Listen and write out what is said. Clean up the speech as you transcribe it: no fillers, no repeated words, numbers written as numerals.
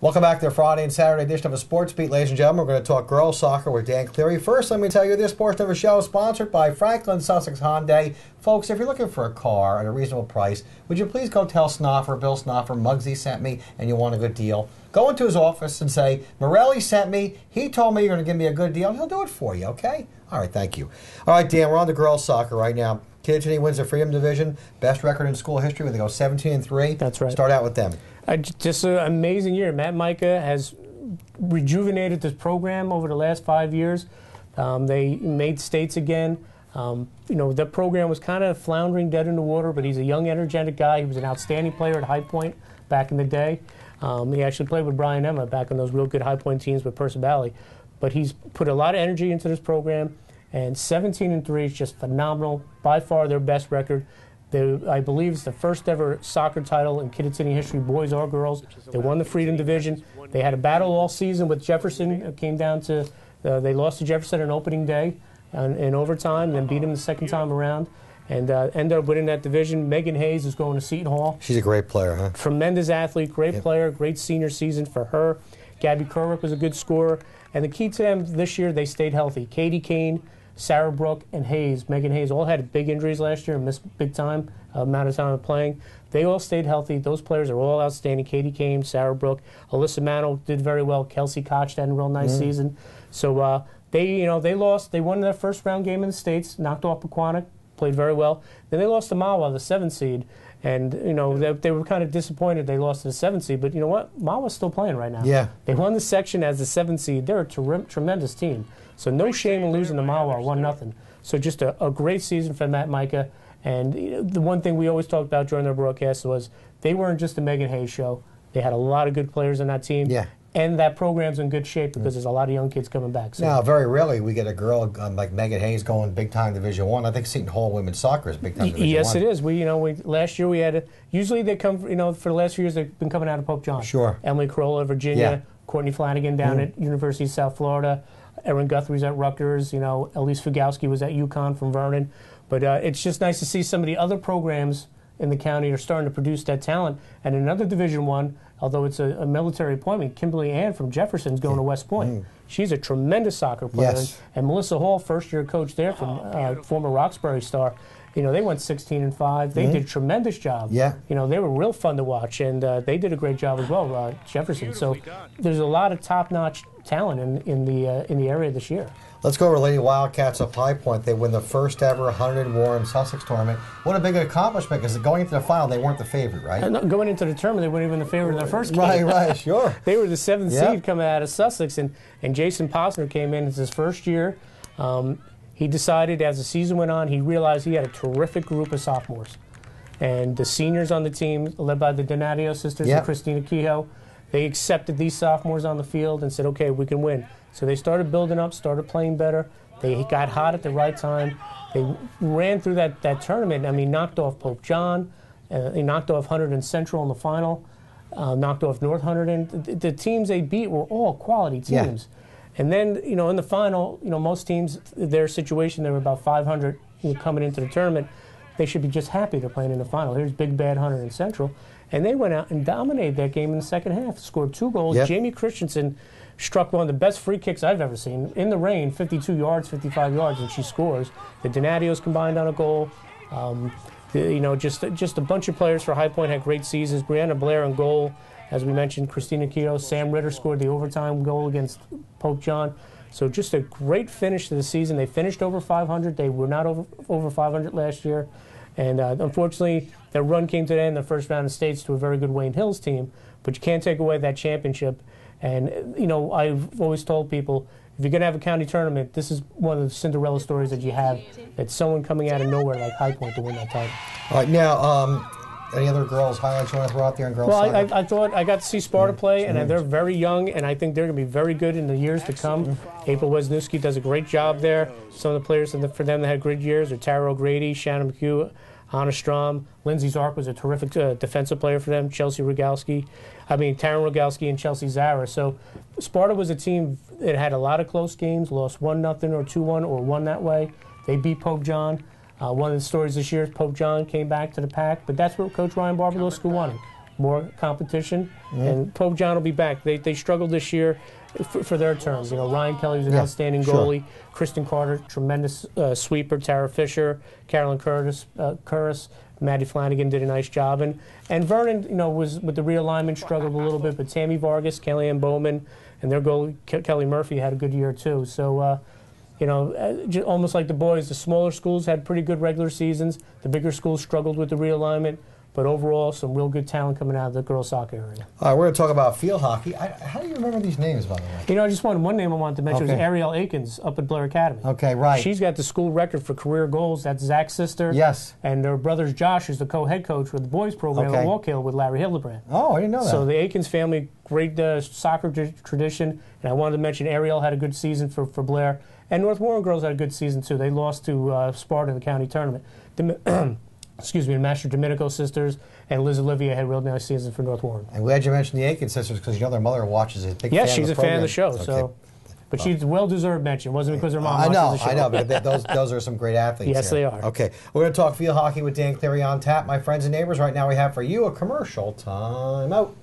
Welcome back to the Friday and Saturday edition of a Sports Beat, ladies and gentlemen. We're going to talk girls soccer with Dan Cleary. First, let me tell you this portion of the show is sponsored by Franklin Sussex Hyundai. Folks, if you're looking for a car at a reasonable price, would you please go tell Snoffer, Bill Snoffer, Muggsy sent me, and you want a good deal? Go into his office and say, Morelli sent me, he told me you're going to give me a good deal, and he'll do it for you, okay? All right, thank you. All right, Dan, we're on to girls soccer right now. Kitchen wins the Freedom Division, best record in school history when they go 17-3. That's right. Start out with them. Just an amazing year. Matt Micah has rejuvenated this program over the last 5 years. They made states again. The program was kind of floundering, dead in the water, but he's a young, energetic guy. He was an outstanding player at High Point back in the day. He actually played with Brian Emma back on those real good High Point teams with Percy Valley. But he's put a lot of energy into this program, and 17-3 is just phenomenal. By far their best record. I believe it's the first ever soccer title in Kidd City history, boys or girls. They won the Freedom Division. They had a battle all season with Jefferson. It came down to they lost to Jefferson on opening day in overtime, then beat him the second time around, and ended up winning that division. Megan Hayes is going to Seton Hall. She's a great player, huh? Tremendous athlete, great player, great senior season for her. Gabby Kerwick was a good scorer. And the key to them this year, they stayed healthy. Katie Kane, Sarah Brooke, and Hayes, Megan Hayes, all had big injuries last year and missed big time amount of time of playing. They all stayed healthy. Those players are all outstanding. Katie Kane, Sarah Brooke, Alyssa Mano did very well. Kelsey Koch had a real nice season. So they lost. They won their first round game in the States, knocked off Pequannock, played very well. Then they lost to Mahwah, the 7th seed. And, they were kind of disappointed they lost to the 7th seed. But you know what? Mahwah's still playing right now. Yeah. They won the section as the 7th seed. They're a tremendous team. So no shame in losing to Mahwah 1-0. So just a great season for Matt Micah. And the one thing we always talked about during their broadcast was they weren't just a Megan Hayes show. They had a lot of good players on that team. Yeah. And that program's in good shape because there's a lot of young kids coming back. So. Now, very rarely we get a girl like Megan Hayes going big-time Division I. I think Seton Hall women's soccer is big-time Division I. Yes, it is. Last year we had usually they come, for the last few years they've been coming out of Pope John. Sure. Emily Corolla, Virginia, Courtney Flanagan down at University of South Florida, Erin Guthrie's at Rutgers, Elise Fugowski was at UConn from Vernon. But it's just nice to see some of the other programs in the county are starting to produce that talent. And another Division I, although it's a military appointment, Kimberly Ann from Jefferson's going to West Point. She's a tremendous soccer player. Yes. And Melissa Hall, first-year coach there from former Roxbury star, they went 16-5. They did a tremendous job. Yeah. They were real fun to watch, and they did a great job as well, Jefferson. So there's a lot of top-notch talent in the area this year. Let's go over to Lady Wildcats of High Point. They win the first ever 100 Warren Sussex tournament. What a big accomplishment, because going into the final, they weren't the favorite, right? Going into the tournament, they weren't even the favorite in their first game. Right, sure. They were the 7th seed coming out of Sussex, and Jason Posner came in. It's his first year. He decided as the season went on, he realized he had a terrific group of sophomores. And the seniors on the team, led by the Donadio sisters and Christina Kehoe, they accepted these sophomores on the field and said, okay, we can win. So they started building up, started playing better. They got hot at the right time. They ran through that tournament. Knocked off Pope John. They knocked off Hunterdon Central in the final. Knocked off North Hunterdon. The teams they beat were all quality teams. Yeah. And then, in the final, most teams, their situation, they were about 500 coming into the tournament. They should be just happy they're playing in the final. Here's Big Bad Hunterdon Central. And they went out and dominated that game in the second half. Scored 2 goals. Yep. Jamie Christensen struck one of the best free kicks I've ever seen. In the rain, 52 yards, 55 yards, and she scores. The Donadios combined on a goal. Just a bunch of players for High Point had great seasons. Brianna Blair in goal. As we mentioned, Christina Kehoe. Sam Ritter scored the overtime goal against Pope John. So just a great finish to the season. They finished over 500. They were not over 500 last year. And unfortunately, their run came today in the first round of states to a very good Wayne Hills team. But you can't take away that championship. And, I've always told people, if you're going to have a county tournament, this is one of the Cinderella stories that you have. It's someone coming out of nowhere like High Point to win that title. All right, now, any other girls' highlights you want to throw out there in girls' soccer? I thought I got to see Sparta play, and they're very young, and I think they're going to be very good in the years to come. April Wisniewski does a great job there. Some of the players for them that had great years are Tara O'Grady, Shannon McHugh, Anna Strom. Lindsay Zark was a terrific defensive player for them. Taryn Rogalski and Chelsea Zara. So Sparta was a team that had a lot of close games, lost 1-0 or 2-1 or won that way. They beat Pope John. One of the stories this year is Pope John came back to the pack, but that's what Coach Ryan Barbaroska wanted. more competition. And Pope John will be back. They struggled this year for their terms. You know, Ryan Kelly was an outstanding goalie. Kristen Carter, tremendous sweeper. Tara Fisher, Carolyn Curtis, Maddie Flanagan did a nice job. And Vernon, you know, was with the realignment struggled a little bit, but Tammy Vargas, Kellyanne Bowman, and their goalie Kelly Murphy had a good year too. So. You know, almost like the boys, the smaller schools had pretty good regular seasons. The bigger schools struggled with the realignment. But overall, some real good talent coming out of the girls' soccer area. All right, we're going to talk about field hockey. How do you remember these names, by the way? You know, I just wanted one name I wanted to mention was Ariel Aikens up at Blair Academy. Okay, right. She's got the school record for career goals. That's Zach's sister. Yes. And their brother's Josh is the co-head coach with the boys program at Walk Hill with Larry Hildebrand. Oh, I didn't know that. So the Aikens family, great soccer tradition. And I wanted to mention Ariel had a good season for Blair. And North Warren girls had a good season, too. They lost to Sparta in the county tournament. Excuse me, the Master Domenico sisters and Liz Olivia had a real nice season for North Warren. I'm glad you mentioned the Aiken sisters because you know their mother watches it. Big yes, fan she's of the a fan of the program. show. So, but she's well-deserved mention. It wasn't because her mom watches the show. I know, but those are some great athletes. Yes, here. they are. Okay, we're going to talk field hockey with Dan Cleary on tap. My friends and neighbors, right now we have for you a commercial time out.